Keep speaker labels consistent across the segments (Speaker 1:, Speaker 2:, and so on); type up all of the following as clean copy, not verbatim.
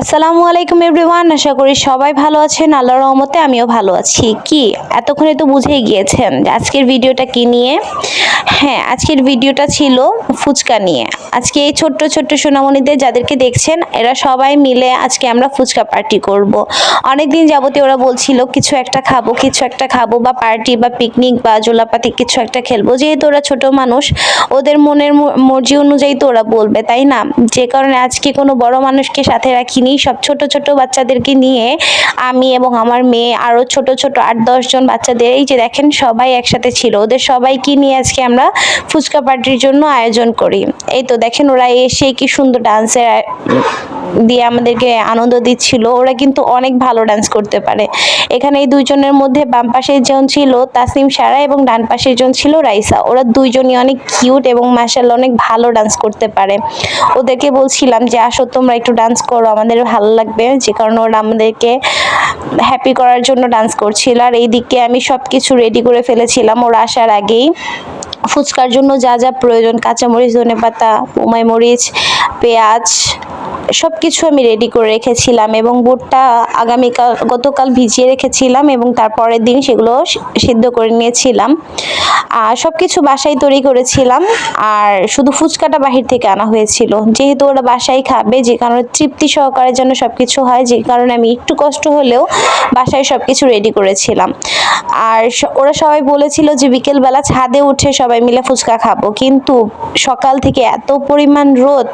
Speaker 1: আসসালামু আলাইকুম এভরিওয়ান, আশা করি সবাই ভালো আছেন। আল্লাহর রহমতে আমিও ভালো আছি। কি এতক্ষণে তো বুঝেই গিয়েছেন যে আজকের ভিডিওটা কি নিয়ে। হ্যাঁ, আজকের ভিডিওটা ছিল ফুচকা নিয়ে। আজকে এই ছোট্ট ছোট্ট সোনামণিদের যাদেরকে দেখছেন, এরা সবাই মিলে আজকে আমরা ফুচকা পার্টি করব। অনেকদিন যাবতীয় ওরা বলছিল কিছু একটা খাবো, কিছু একটা খাবো, বা পার্টি বা পিকনিক বা জোলাপাতি কিছু একটা খেলবো। যেহেতু ওরা ছোট মানুষ, ওদের মনের মর্জি অনুযায়ী তো ওরা বলবে, তাই না? যে কারণে আজকে কোনো বড় মানুষকে সাথে রাখিনি, সব ছোট ছোট বাচ্চাদেরকে নিয়ে আমি এবং আমার মেয়ে আরো ছোট ছোট 8-10 জন বাচ্চাদের, এই যে দেখেন সবাই একসাথে ছিল, ওদের সবাইকে নিয়ে আজকে আমরা ফুচকা পার্টির জন্য আয়োজন করি। এই তো দেখেন ওরা এসে কি সুন্দর ডান্সের দিয়ে আমাদেরকে আনন্দ দিচ্ছিল। ওরা কিন্তু অনেক ভালো ডান্স করতে পারে। এখানে এই দুইজনের মধ্যে বাম পাশে জন ছিল তাসনিম সারা এবং ডান পাশের জন ছিল রাইসা। ওরা দুইজনই অনেক কিউট এবং মাশাআল্লাহ অনেক ভালো ডান্স করতে পারে। ওদেরকে বলছিলাম যে আসো তোমরা একটু ডান্স করো, আমাদের ভালো লাগবে, যে কারণে ওরা আমাদেরকে হ্যাপি করার জন্য ডান্স করছিল। আর এইদিকে আমি সবকিছু রেডি করে ফেলেছিলাম ওরা আসার আগেই। ফুচকার জন্য যা যা প্রয়োজন, কাঁচামরিচ, ধনেপাতা, বোমাই মরিচ, পেঁয়াজ, সবকিছু আমি রেডি করে রেখেছিলাম এবং বুটটা গতকাল ভিজিয়ে রেখেছিলাম এবং তারপরের দিন সেগুলো সিদ্ধ করে নিয়েছিলাম। আর সবকিছু বাসায় তৈরি করেছিলাম। আর শুধু ফুচকাটা বাহির থেকে আনা হয়েছিল, যেহেতু ওরা বাসায় খাবে, যে কারণে তৃপ্তি সহকারে যেন সবকিছু হয়, যে কারণে আমি একটু কষ্ট হলেও বাসায় সবকিছু রেডি করেছিলাম। আর ওরা সবাই বলেছিল যে বিকেলবেলা ছাদে উঠে সবাই মিলে ফুচকা খাবো, কিন্তু সকাল থেকে এত পরিমাণ রোদ,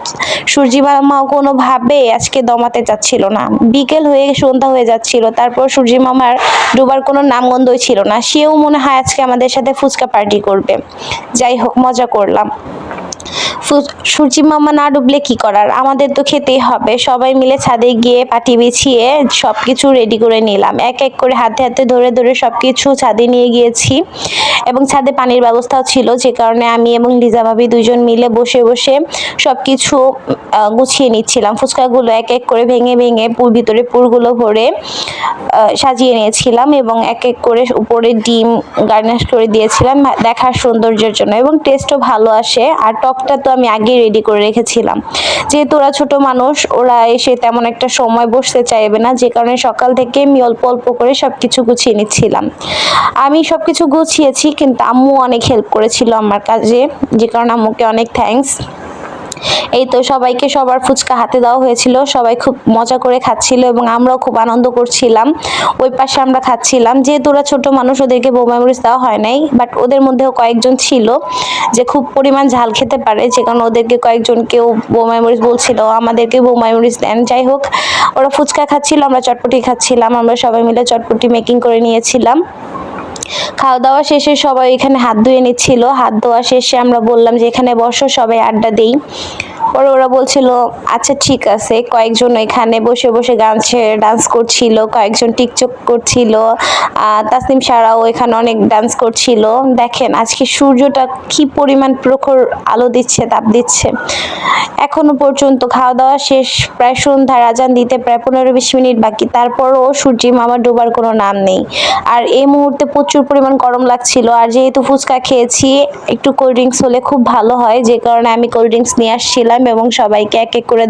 Speaker 1: সূর্যি মামাও কোনোভাবে আজকে দমাতে চাচ্ছিল না। বিকেল হয়ে সন্ধ্যা হয়ে যাচ্ছিল, তারপর সূর্যি মামার ডোবার কোনো নামগন্ধই ছিল না। সেও মনে হয় আজকে আমাদের সাথে ফুচকা পার্টি করবে। যাই হোক, মজা করলাম। সূর্যি মামা না ডুবলে কি করার, আমাদের তো খেতেই হবে। সবাই মিলে ছাদে গিয়ে পাটি বিছিয়ে সবকিছু রেডি করে নিলাম। এক এক করে হাতে হাতে ধরে ধরে সবকিছু ছাদে নিয়ে গিয়েছি এবং ছাদে পানির ব্যবস্থাও ছিল, যে কারণে আমি এবং লিজা ভাবি দুইজন মিলে বসে বসে সবকিছু গুছিয়ে নিচ্ছিলাম। ফুচকাগুলো এক এক করে ভেঙে ভেঙে ভিতরে পুরগুলো ভরে সাজিয়ে নিয়েছিলাম এবং এক এক করে উপরে ডিম গার্নিশ করে দিয়েছিলাম দেখার সৌন্দর্যের জন্য, এবং টেস্টও ভালো আসে। আর টকটা তো আমি আগে রেডি করে রেখেছিলাম, যেহেতু ওরা ছোট মানুষ, ওরা এসে তেমন একটা সময় বসতে চাইবে না, যে কারণে সকাল থেকে আমি অল্প অল্প করে সবকিছু গুছিয়ে নিচ্ছিলাম। আমি সবকিছু গুছিয়েছি, কিন্তু আম্মু অনেক হেল্প করেছিল আমার কাজে, যে কারণে আম্মুকে অনেক থ্যাঙ্কস। এই তো সবাইকে সবার ফুচকা হাতে দেওয়া হয়েছিল, সবাই খুব মজা করে খাচ্ছিল এবং আমরাও খুব আনন্দ করছিলাম। ওই পাশে আমরা খাচ্ছিলাম, যেহেতু ওরা ছোট মানুষ, ওদেরকে বোমা মরিচ দেওয়া হয় নাই, বাট ওদের মধ্যেও কয়েকজন ছিল যে খুব পরিমাণ ঝাল খেতে পারে, যে কারণে ওদেরকে কয়েকজনকেও বোমা মরিচ বলছিল, আমাদেরকে বোমা মরিচ দেন। যাই হোক, ওরা ফুচকা খাচ্ছিল, আমরা চটপটি খাচ্ছিলাম। আমরা সবাই মিলে চটপটি মেকিং করে নিয়েছিলাম। খাওয়া দাওয়া শেষে সবাই এখানে হাত ধুয়ে নিচ্ছিল। হাত ধোয়া শেষে আমরা বললাম যে এখানে বসো, সবাই আড্ডা দেই। পরে ওরা বলছিল আচ্ছা ঠিক আছে। কয়েকজন এখানে বসে বসে গান ডান্স করছিল, কয়েকজন টিকটক করছিল। তাসনিম সারাও এখানে অনেক ডান্স করছিল। দেখেন আজকে সূর্যটা কি পরিমাণ প্রখর আলো দিচ্ছে, তাপ দিচ্ছে। এখনো পর্যন্ত খাওয়া দাওয়া শেষ, প্রায় সন্ধ্যার আজান দিতে প্রায় 15-20 মিনিট বাকি, তারপরও সূর্যি মামা ডোবার কোনো নাম নেই। আর এই মুহূর্তে প্রচুর পরিমাণ গরম লাগছিল। আর যেহেতু ফুচকা খেয়েছি, একটু কোল্ড ড্রিঙ্কস হলে খুব ভালো হয়, যে কারণে আমি কোল্ড ড্রিঙ্কস নিয়ে আসছিলাম এবং সবাইকে এক এক করে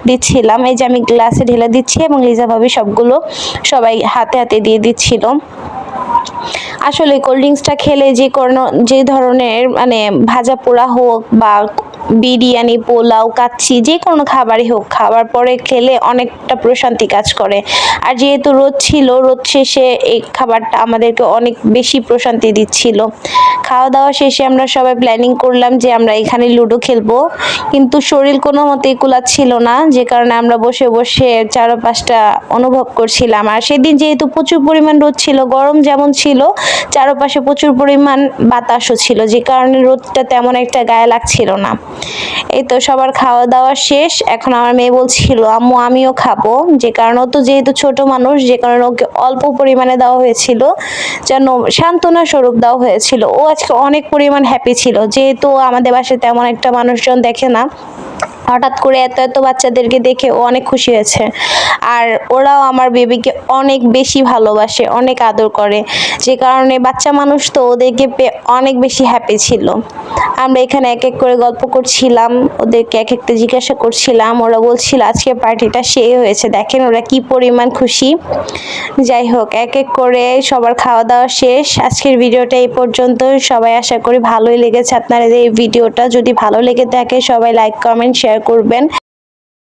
Speaker 1: দিচ্ছিলাম। এই যে আমি গ্লাসে ঢেলে দিচ্ছি এবং লিজা ভাবি সবগুলো সবাই হাতে হাতে দিয়ে দিচ্ছিল। আসলে কোল্ড ড্রিঙ্কসটা খেলে যে ধরনের মানে ভাজা পোড়া হোক বা বিরিয়ানি, পোলাও, কাচ্চি, যে কোনো খাবারই হোক, খাবার পরে খেলে অনেকটা প্রশান্তি কাজ করে। আর যেহেতু রোদ ছিল, রোদ শেষে এই খাবারটা আমাদেরকে অনেক বেশি প্রশান্তি দিচ্ছিল। খাওয়া দাওয়া শেষে আমরা সবাই প্ল্যানিং করলাম যে আমরা এখানে লুডো খেলবো, কিন্তু শরীর কোনো মতেই কুলাচ্ছিল না, যে কারণে আমরা বসে বসে চারপাশটা অনুভব করছিলাম। আর সেদিন যেহেতু প্রচুর পরিমাণ রোদ ছিল, গরম যেমন ছিল, চারপাশে প্রচুর পরিমাণ বাতাসও ছিল, যে কারণে রোদটা তেমন একটা গায়ে লাগছিল না। এই তো সবার খাওয়া দাওয়া শেষ। এখন আমার মেয়ে বলছিল আম্মু আমিও খাবো, যে কারণে ও তো যেহেতু ছোট মানুষ, যে কারণে ওকে অল্প পরিমাণে দেওয়া হয়েছিল, যেন সান্ত্বনা স্বরূপ দেওয়া হয়েছিল। ও আজকে অনেক পরিমাণ হ্যাপি ছিল, যেহেতু আমাদের বাসায় তেমন একটা মানুষজন দেখে না, হঠাৎ করে এত এত বাচ্চাদেরকে দেখে ও অনেক খুশি হয়েছে। আর ওরাও আমার বেবিকে অনেক বেশি ভালোবাসে, অনেক আদর করে, যে কারণে বাচ্চা মানুষ তো ওদেরকে পেয়ে অনেক বেশি হ্যাপি ছিল। আমরা এখানে এক এক করে গল্প করছিলাম, ওদেরকে এক একটা জিজ্ঞাসা করছিলাম, ওরা বলছিল আজকে পার্টিটা সেই হয়েছে, দেখেন ওরা কি পরিমাণ খুশি। যাই হোক, এক এক করে সবার খাওয়া দাওয়া শেষ। আজকের ভিডিওটা এই পর্যন্ত। সবাই আশা করি ভালোই লেগেছে আপনাদের এই ভিডিওটা। যদি ভালো লেগে থাকে সবাই লাইক কমেন্ট শেয়ার করবেন।